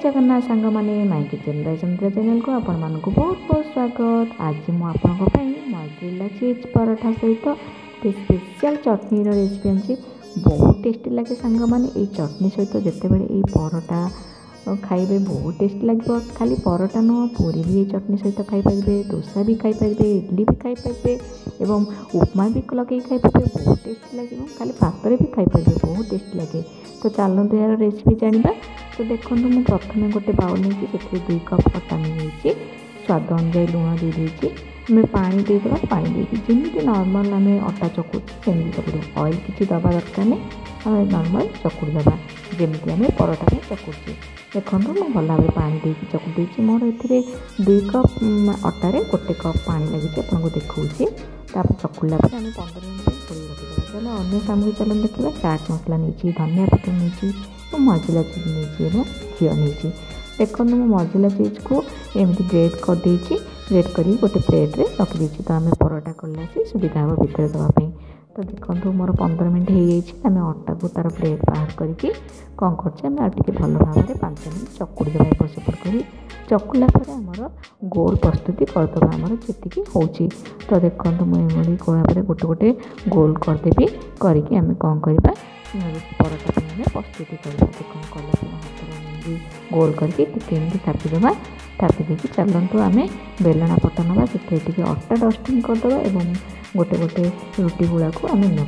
जगन्नाथ सांग मैंने my kitchen bye Sumitra channel को आपण मानक बहुत बहुत स्वागत। आज मुझे मॉज़रेला चीज पराठा सहित स्पेशल चटनी रेसिपी आनी बहुत टेस्टी लगे सांग मैंने ये चटनी सहित जिते बड़े ये पराठा खाइबे बहुत टेस्टी लगे। खाली पराठा नुह पूरी भी ये चटनी सहित खाईपारे, डोसा भी खाईपारे, इडली भी खाईपारे एवं उपमा भी लगे खाईपारे बहुत टेस्टी लगे। खाली भातर भी खाईपारे बहुत टेस्टी लगे। तो चलते यार रेसिपी जाना। तो देखो मुझे प्रथम गोटे बाउल नहीं 2 कप अटा नहीं स्वाद अनुजाई लुण दे आम पानी देदेवा। पानी देकी जमी नॉर्मल आम अटा चकुड़ी सेमती चकुड़ ऑयल किसी दबा दरकार नहीं, आम नॉर्मल चकुड़ी दबा जमी आम पराठा में चकुड़ी। देखो मुझे भल भाव पानी देकी चकुड़ी मोर ए 2 कप अटारे 1 कप पानी लगी आपको देखा। चकुड़ा पर आम 15 मिनट खोल रखीदा। चलो अन्य सामग्री चलन देखा। चाट मसला नहीं, धनिया पत्र नहीं, मॉज़रेला चीज नहीं, घी नहीं। देखो मुझे मॉज़रेला चीज को एमती ग्रेड कर ग्रेड कर गोटे प्लेट रे रखी। तो आम पराठा कले सुविधा हम भितर देवाई। तो देखो मोर 15 मिनट हो आम अटा को तार प्लेट बाहर करके कौन कर भल भाव में 5 मिनट चकुड़ी देवा। एपट सेपट कर चकुला आमर गोल प्रस्तुति करदे आमर जी हो। तो देखो मुझे भाव गोटे गोटे गोल करदेवी करके आम कौन करवा पराठा आम प्रस्तुति करवा। देखो कला हाथ गोल करके टी थापिदेवा। थापी देकी चलतु आम बेलना पटा ना से अटा डस्टिंग करदे और गोटे गोटे रुटी गुड़ा को आम ना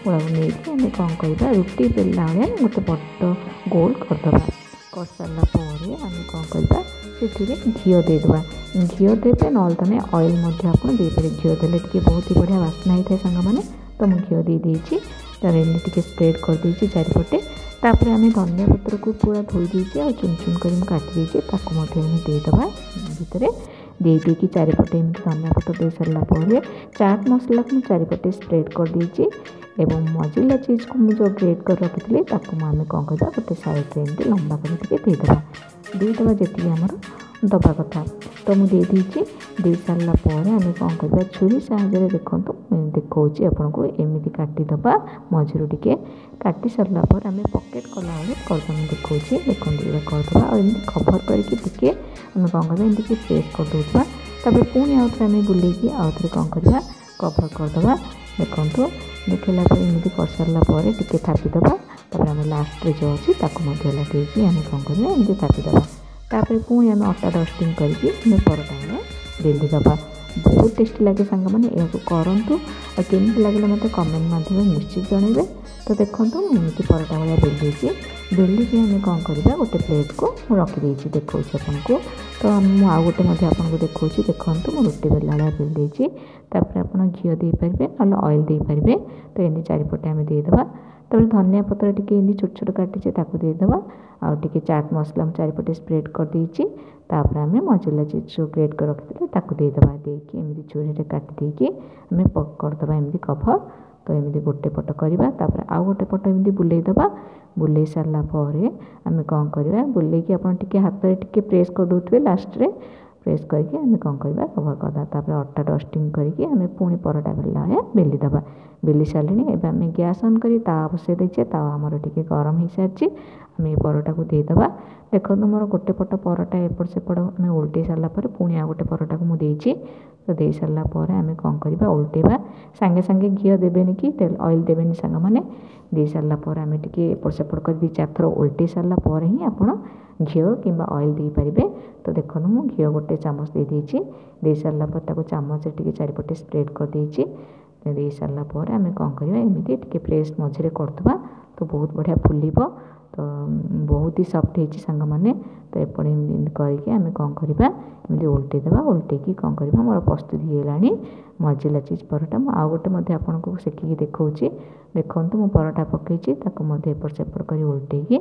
गुड़ा नहीं आम कौन करवा रुटी बेलना भाया गोटे बड़ गोल करदे। कर सारापर आम कौन करवा से घी देदेवा। घी देते ना तुम ऑयल देपारे। घी देले बहुत ही बढ़िया बास्ना होता है सांग मैंने। तो मुझे घी देदेची तार एमती स्प्रेड कर देती चारिपटे। तापर आम धनिया पत्र को पूरा धोई देचे और चुन चुन कर काटी देदेवा। भितर देकी चारिपटे एमती धनिया पत्र दे सारापर चाट मसला को चारिपटे स्प्रेड कर देची एवं मॉज़रेला चीज को मुझे ग्रेड कर रखी आम कौन करवा गोटे साइड एमती लंबा करदेदेवा। जी आमर दबा कथा। तो मुझे दे सारापर आम कौन करवा छुरी साहाय्य देखो देखा आपन को एमती काटिदबा। मझिरू टे काटी सारापर आम पकेट कला करदे देखा देखो ये करदे और एमती कभर करके आम कौन करवा एमती प्रेस कर दूसरा। तब पुणी आउ थे आम बुलेकी आउ थे कौन करवा कभर करदे। देखो देखला एमती कर सारापर टे थापिदबा। तापर आम लास्ट जो अच्छी लगे आम कौन करवा एमती थापिदबा। तापर पुणी आम अटा डस्टिंग करके पराठा में बेलीदबा। बहुत टेस्टी लगे सांग मैंने यह करूँ। और केमती लगे मत कमेंट माध्यम निश्चित जनइबे। तो देखो एमती पराठा भाया बेली बेलिकी आम कौन करवा गोटे प्लेट को रखी देखा आपन को। तो मुझे आउ गोटे आपको देखा देखो मुझे रुटी बेला भाया बेली। तापर आप घी दे पारे ना ऑयल दे पारे। तो एमती चारिपटे आम देदेवा। तब धनिया पत्र टी छोट छोट काटी देदेवा। आउ टे चाट मसला चारिपटे स्प्रेड कर देची। तापर आम मॉज़रेला चीज जो ग्रेड कर रखी देदेवा। देकी एमती छुरी काटी आम पक करदे एमती कभर। तो एमती गोटे पट करवा। तापर आउ गोटे पट एमती बुलेईदबा। बुले सारापर आम कौन करवा बुलेकी आप हाथ में टे प्रेस कर दे लास्ट रे प्रेस करके आम कौन करवा कभर करदा। तापर अटा डस्टिंग करके आम पुणी पराठा बेला भाया बेलीदबा। बेली सारे एवं आम गैस ऑन कर तावा बसई देचे। तावा आमर टे गरम हो सारी आम ये पराठा को देदेवा। देखो मोर गोटे पट पराठा एपट सेपट आम उल्टे सारापर पुणी आ गोटे पराठा को मुझे तो दे सारापर आम कौन करवा उल्टेवा। सांगे सांगे घी देवेनि कि तेल ऑयल देवेनि सांग मैंने। दे सारापर आम टे एपट सेपट कर 2-4 थर उल्टे सारापर ही आप घी कि ऑयल दे पारे। तो देखो मुझे घी गोटे चामच दे सारापर चामच टे चारिपटे स्प्रेड कर दे सारापर आम कौन करवा एमती टे प्रेस मझे करदे। तो बहुत बढ़िया फुलब। तो बहुत ही सफ्ट हो सांग मैंने। तो एपटे एमती करके आम कौन करवा एमती उल्टेदेवा। उल्टेकी कौन करवा मोर प्रस्तुति होगा मॉज़रेला चीज पराठा। आउ गोटे आपको सेकिकी देखा देखो मु पराठा पकई एपट सेपट कर उल्टेकी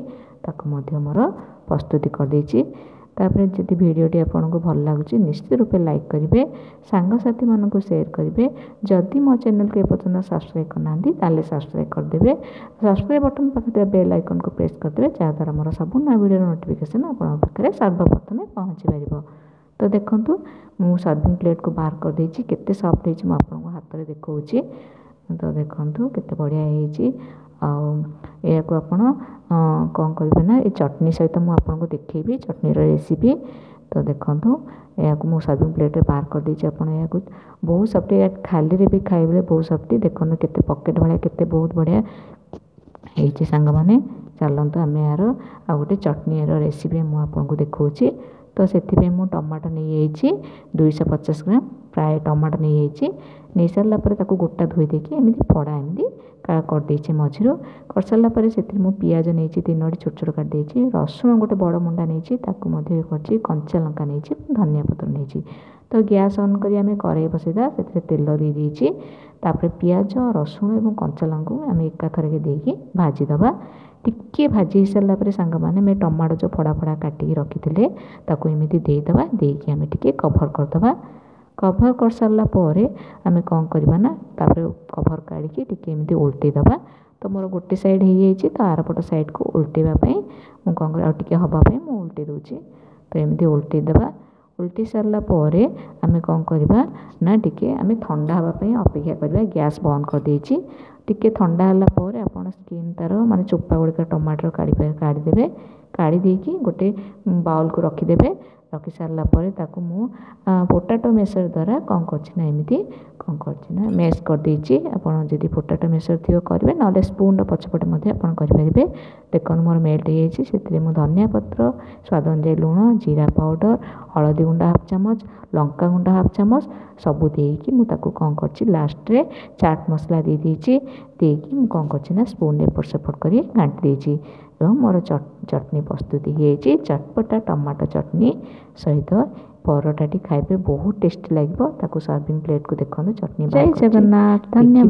मोर प्रस्तुति करदे। तापर जदि भिडियोटी आपको भल लगुच निश्चित रूपे लाइक करेंगे, सांगसाथी मानक शेयर करेंगे। जदि मो चैनल को एपर्तन सब्सक्राइब करना ताले सब्सक्राइब करदे। सब्सक्राइब बटन पाखे बेल आइकन को प्रेस करदे जहाँद्वारा मोर सब नया वीडियो नोटिफिकेशन आपन पाखे सर्वप्रथम पहुँची पार। तो देखो मु सर्विंग प्लेट को बाहर कर देछि केते सॉफ्ट होइछि मु आपन हाथ में देखौछि। तो देखो केते बढ़िया होइछि आपको कौन करेंगे ना ये चटनी सहित मुझे आपको देखी चटनी रेसिपी। तो देखो या मुझे सर्विंग प्लेट बाहर कर देती आप बहुत सफ्टी खाली भी खाइबे बहुत सफ्टी देखो केते पकेट भाया केते बहुत बढ़िया होती सांग मैंने चलतु आम यार आ गए चटनी रेसिपी मुझे देखा। तो से टमाटो नहीं 250 ग्राम प्राय टमाटो नहीं सारा गोटा धोई देकी एमती फड़ा एमती करदे मझी कर सारापर से पियाज नहीं 3टी छोट छोट काटिदेची रसुण गोटे बड़ मुंडा नहीं कर कंचा लंका नहीं धनिया पत्र नहीं। तो गैस ऑन करी आम कड़ाई बसईदा से तेल दे देची तापर पियाज रसुण और कंचा लंका आम एकाथरके देकी भाजीदबा टिके भाजी सारापर सांग मैंने टमाटो जो फड़ा फड़ा काटिकी रखी थे ताको एमती देदेबा देकी आम टिके कभर करदबा कभर कर सारा पर आम कौन करवा ना तापर कभर काढ़ी टिके एमती उल्टेदबा। तो मोर गोटे साइड हो जाइए तो आरपट साइड को उल्टेवाई मुझे कौन कर हाँपाई मुझे उल्टे दूची। तो एमती उल्टेदबा उल्टे सारा पर आम कौन करवा ना टिके आम ठंडा हाँपाई अपेक्षा करवा गैस बंद कर देची टिके ठंडा है पर आप स्किन तार माने चोपा गुड़िक टमाटर काढ़ीदेवे काढ़ी गोटे बाउल को रखीदे रखी सारा पर पोटाटो मेसर द्वारा कौन करमती कौन कर मेस करदे आपड़ जदि पोटाटो मेसर थी करेंगे ना स्पून पछपटे करेंगे। देखो मोर मेल्ट हो धनिया पत्र स्वाद अनुसार लुण जीरा पाउडर हलदी गुंडा हाफ चामच लंका गुंडा हाफ चामच सबू देकी मुझे कौन कर लास्ट रे चाट मसला दे देकी मुझे कौन कर स्पून एपट सेपट कर घाटी देची मोर चटनी प्रस्तुति हो चटपटा टमाटो चटनी सहित परोटाटी खाइबे बहुत टेस्टी लगे सर्विंग प्लेट को देखो चटनी। जय जगन्नाथ धन्यवाद।